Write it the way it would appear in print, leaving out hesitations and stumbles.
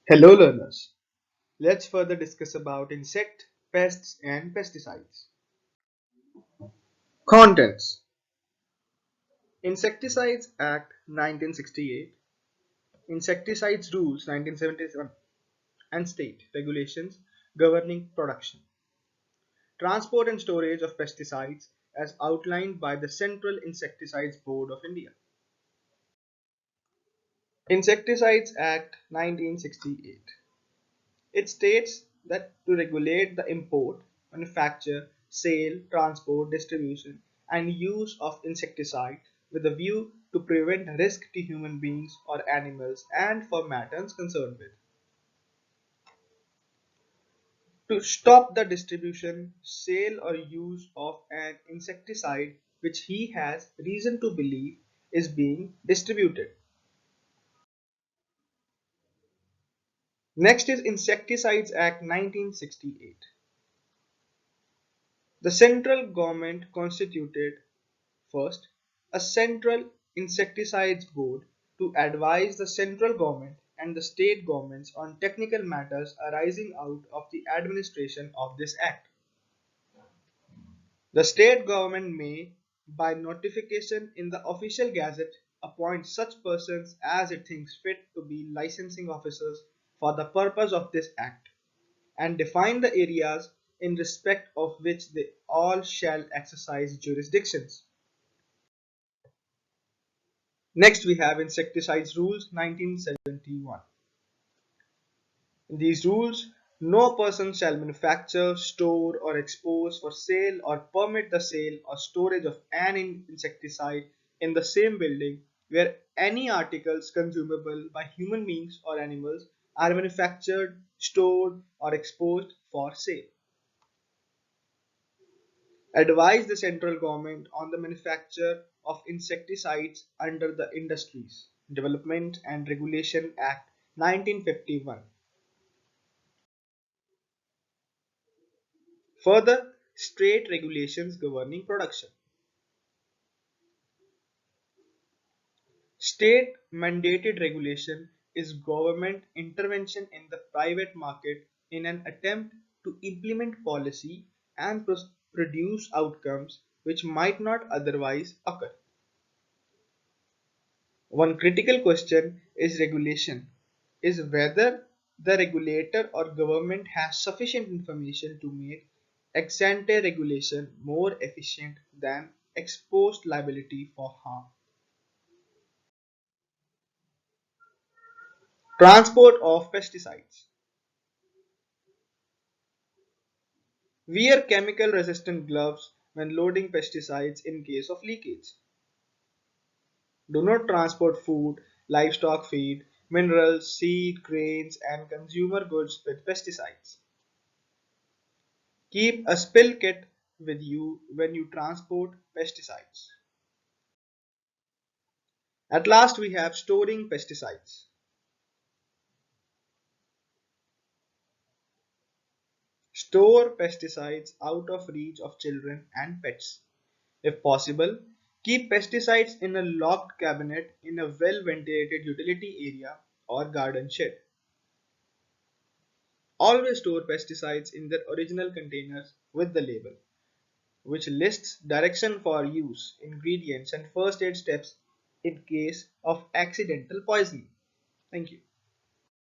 Hello learners, let's further discuss about insect, pests and pesticides. Contents: Insecticides Act 1968, Insecticides Rules 1977 and state regulations governing production, transport and storage of pesticides as outlined by the Central Insecticides Board of India. Insecticides Act 1968. It states that to regulate the import, manufacture, sale, transport, distribution, and use of insecticide with a view to prevent risk to human beings or animals and for matters concerned with. To stop the distribution, sale, or use of an insecticide which he has reason to believe is being distributed. Next is Insecticides Act 1968. The central government constituted first, a central insecticides board to advise the central government and the state governments on technical matters arising out of the administration of this act. The state government may, by notification in the official gazette, appoint such persons as it thinks fit to be licensing officers for the purpose of this act, and define the areas in respect of which they all shall exercise jurisdictions. Next, we have Insecticides Rules 1971. In these rules, no person shall manufacture, store, or expose for sale or permit the sale or storage of an insecticide in the same building where any articles consumable by human beings or animals are manufactured, stored, or exposed for sale. Advise the central government on the manufacture of insecticides under the Industries, Development and Regulation Act 1951. Further, state regulations governing production. State mandated regulation is government intervention in the private market in an attempt to implement policy and produce outcomes which might not otherwise occur. One critical question is regulation is whether the regulator or government has sufficient information to make ex ante regulation more efficient than ex post liability for harm. Transport of pesticides. Wear chemical resistant gloves when loading pesticides in case of leakage. Do not transport food, livestock feed, minerals, seed, grains, and consumer goods with pesticides. Keep a spill kit with you when you transport pesticides. At last, we have storing pesticides. Store pesticides out of reach of children and pets. If possible, keep pesticides in a locked cabinet in a well ventilated utility area or garden shed. Always store pesticides in their original containers with the label, which lists direction for use, ingredients, and first aid steps in case of accidental poisoning. Thank you.